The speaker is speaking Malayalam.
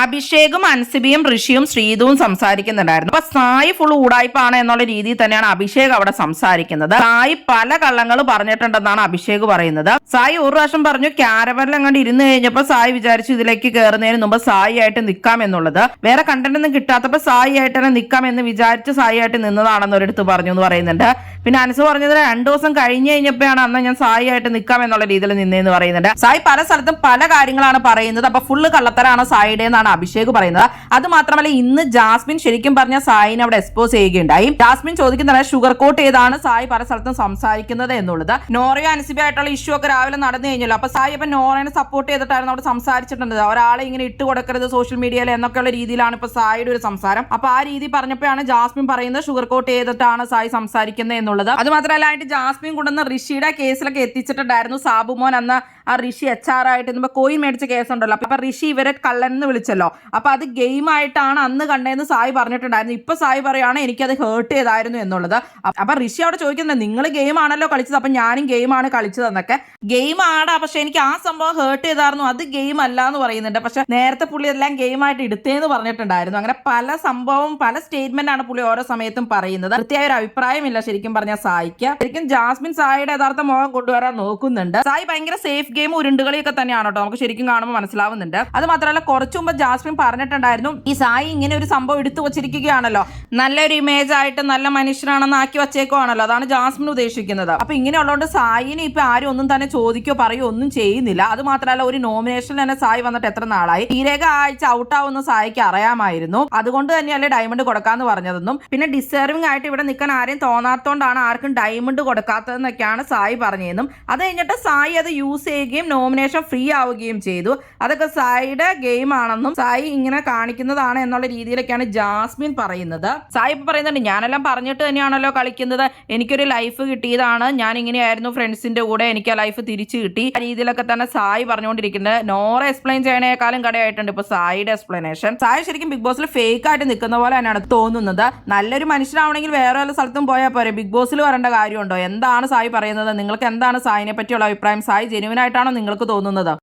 അഭിഷേകും അൻസിബിയും ഋഷിയും ശ്രീതുവും സംസാരിക്കുന്നുണ്ടായിരുന്നു. അപ്പൊ സായി ഫുൾ ഊടായ്പാണ് എന്നുള്ള രീതിയിൽ തന്നെയാണ് അഭിഷേക് അവിടെ സംസാരിക്കുന്നത്. സായി പല കള്ളങ്ങൾ പറഞ്ഞിട്ടുണ്ടെന്നാണ് അഭിഷേക് പറയുന്നത്. സായി ഒരു പ്രാവശ്യം പറഞ്ഞു ക്യാരവനിൽ അങ്ങോട്ട് ഇരുന്ന് കഴിഞ്ഞപ്പോൾ സായി വിചാരിച്ചു ഇതിലേക്ക് കയറുന്നതിന് മുമ്പ് സായി ആയിട്ട് നിൽക്കാം എന്നുള്ളത്. വേറെ കണ്ടന്റ് ഒന്നും കിട്ടാത്തപ്പോൾ സായി ആയിട്ട് തന്നെ നിൽക്കാം എന്ന് വിചാരിച്ച് സായി ആയിട്ട് നിന്നതാണെന്ന് ഒരിടത്ത് പറഞ്ഞു എന്ന് പറയുന്നുണ്ട്. പിന്നെ അനസ് പറഞ്ഞത് 2 ദിവസം കഴിഞ്ഞ് കഴിഞ്ഞപ്പോഴാണ് അന്ന് ഞാൻ സായി ആയിട്ട് നിൽക്കാം എന്നുള്ള രീതിയിൽ നിന്നേന്ന് പറയുന്നുണ്ട്. സായി പല സ്ഥലത്തും പല കാര്യങ്ങളാണ് പറയുന്നത്. അപ്പൊ ഫുള്ള് കള്ളത്തരാണ് സായിയുടെ എന്നാണ് അഭിഷേക് പറയുന്നത്. അത് മാത്രമല്ല ഇന്ന് ജാസ്മിൻ ശരിക്കും പറഞ്ഞ സായിനെ അവിടെ എക്സ്പോസ് ചെയ്യുകയുണ്ടായി. ജാസ്മിൻ ചോദിക്കുന്നത് ഷുഗർ കോട്ട് ചെയ്താണ് സായി പല സ്ഥലത്തും സംസാരിക്കുന്നത് എന്നുള്ളത്. നോറയോ അൻസിബി ആയിട്ടുള്ള ഇഷ്യൂ ഒക്കെ രാവിലെ നടന്നു കഴിഞ്ഞല്ലോ. അപ്പൊ സായി അപ്പൊ നോറയെ സപ്പോർട്ട് ചെയ്തിട്ടായിരുന്നു അവിടെ സംസാരിച്ചിട്ടുണ്ട്. ഒരാളെ ഇങ്ങനെ ഇട്ട് കൊടുക്കരുത് സോഷ്യൽ മീഡിയയിൽ എന്നൊക്കെയുള്ള രീതിയിലാണ് ഇപ്പൊ സായിയുടെ ഒരു സംസാരം. അപ്പൊ ആ രീതി പറഞ്ഞപ്പോഴാണ് ജാസ്മിൻ പറയുന്നത് ഷുഗർ കോട്ട് ചെയ്തിട്ടാണ് സായി സംസാരിക്കുന്നത് എന്നുള്ളത്. അത് മാത്രമല്ല ആയിട്ട് ജാസ്മിൻ കൊണ്ടുവന്ന ഋഷിയുടെ കേസിലൊക്കെ എത്തിച്ചിട്ടുണ്ടായിരുന്നു. സാബുമോൻ അന്ന് ആ ഋഷി HR ആയിട്ട് കോയിൻ മേടിച്ച കേസുണ്ടല്ലോ. അപ്പൊ ഋഷി ഇവരെ കള്ളനെന്ന് വിളിച്ചല്ലോ. അപ്പൊ അത് ഗെയിം ആയിട്ടാണ് അന്ന് കണ്ടതെന്ന് സായി പറഞ്ഞിട്ടുണ്ടായിരുന്നു. ഇപ്പൊ സായി പറയാണ് എനിക്കത് ഹേർട്ട് ചെയ്തായിരുന്നു എന്നുള്ളത്. അപ്പൊ ഋഷി അവിടെ ചോദിക്കുന്നത് നിങ്ങൾ ഗെയിം ആണല്ലോ കളിച്ചത്, അപ്പൊ ഞാനും ഗെയിമാണ് കളിച്ചതെന്നൊക്കെ. ഗെയിം ആടാ, പക്ഷെ എനിക്ക് ആ സംഭവം ഹേർട്ട് ചെയ്തായിരുന്നു, അത് ഗെയിം അല്ല എന്ന് പറയുന്നുണ്ട്. പക്ഷെ നേരത്തെ പുള്ളി എല്ലാം ഗെയിമായിട്ട് എടുത്തേന്ന് പറഞ്ഞിട്ടുണ്ടായിരുന്നു. അങ്ങനെ പല സംഭവം പല സ്റ്റേറ്റ്മെന്റ് ആണ് പുള്ളി ഓരോ സമയത്തും പറയുന്നത്. കൃത്യമായ ഒരു അഭിപ്രായമില്ല ശരിക്കും പറഞ്ഞ സായിക്ക്. ശരിക്കും ജാസ്മിൻ സായിയുടെ യഥാർത്ഥ മുഖം കൊണ്ടുവരാൻ നോക്കുന്നുണ്ട്. സായി ഭയങ്കര സേഫ് ഗെയിം ഉരുണ്ടുകളിയൊക്കെ തന്നെയാണ് കേട്ടോ, നമുക്ക് ശരിക്കും കാണുമ്പോൾ മനസ്സിലാവുന്നുണ്ട്. അത് മാത്രമല്ല കുറച്ചു മുമ്പ് ജാസ്മിൻ പറഞ്ഞിട്ടുണ്ടായിരുന്നു ഈ സായി ഇങ്ങനെ ഒരു സംഭവം എടുത്തു വച്ചിരിക്കുകയാണല്ലോ, നല്ലൊരു ഇമേജ് ആയിട്ട് നല്ല മനുഷ്യനാണെന്ന് ആക്കി വച്ചേക്കുവാണല്ലോ, അതാണ് ജാസ്മിൻ ഉദ്ദേശിക്കുന്നത്. അപ്പൊ ഇങ്ങനെയുള്ളതുകൊണ്ട് സായിനെ ഇപ്പൊ ആരും ഒന്നും തന്നെ ചോദിക്കോ പറയോ ഒന്നും ചെയ്യുന്നില്ല. അത് മാത്രമല്ല ഒരു നോമിനേഷനിൽ തന്നെ സായി വന്നിട്ട് എത്ര നാളായി, തീരേക ആഴ്ച ഔട്ടാവുന്ന സായിക്ക് അറിയാമായിരുന്നു. അതുകൊണ്ട് തന്നെയല്ലേ ഡയമണ്ട് കൊടുക്കാന്ന് പറഞ്ഞതെന്നും പിന്നെ ഡിസേർവിംഗ് ആയിട്ട് ഇവിടെ നിൽക്കാൻ ആരെയും തോന്നാത്തോണ്ടാണ് ആർക്കും ഡയമണ്ട് കൊടുക്കാത്തതെന്നൊക്കെയാണ് സായി പറഞ്ഞതെന്നും. അത് കഴിഞ്ഞിട്ട് സായി അത് യൂസ് ചെയ്യുകയും നോമിനേഷൻ ഫ്രീ ആവുകയും ചെയ്തു. അതൊക്കെ സായിയുടെ ഗെയിം ആണെന്നും സായി ഇങ്ങനെ കാണിക്കുന്നതാണ് എന്നുള്ള രീതിയിലൊക്കെയാണ് ജാസ്മിൻ പറയുന്നത്. സായി ഇപ്പൊ പറയുന്നുണ്ട് ഞാനെല്ലാം പറഞ്ഞിട്ട് തന്നെയാണല്ലോ കളിക്കുന്നത്, എനിക്കൊരു ലൈഫ് കിട്ടിയതാണ്, ഞാൻ ഇങ്ങനെയായിരുന്നു ഫ്രണ്ട്സിന്റെ കൂടെ, എനിക്ക് ആ ലൈഫ് തിരിച്ചു കിട്ടി, ആ രീതിയിലൊക്കെ തന്നെ സായി പറഞ്ഞുകൊണ്ടിരിക്കുന്നത്. നോറ എക്സ്പ്ലെയിൻ ചെയ്യണേക്കാളും കടയായിട്ടുണ്ട് ഇപ്പൊ സായിയുടെ എക്സ്പ്ലനേഷൻ. സായി ശരിക്കും ബിഗ് ബോസിൽ ഫേക്ക് ആയിട്ട് നിൽക്കുന്ന പോലെ തന്നെയാണ് തോന്നുന്നത്. നല്ലൊരു മനുഷ്യനാവണമെങ്കിൽ വേറെ വല്ല സ്ഥലത്തും പോയാൽ പോരെ, ബിഗ് ബോസിൽ വരേണ്ട കാര്യമുണ്ടോ? എന്താണ് സായി പറയുന്നത്? നിങ്ങൾക്ക് എന്താണ് സായിനെ പറ്റിയുള്ള അഭിപ്രായം? സായി ജെന്യുവൻ ആയിട്ടാണോ നിങ്ങൾക്ക് തോന്നുന്നത്?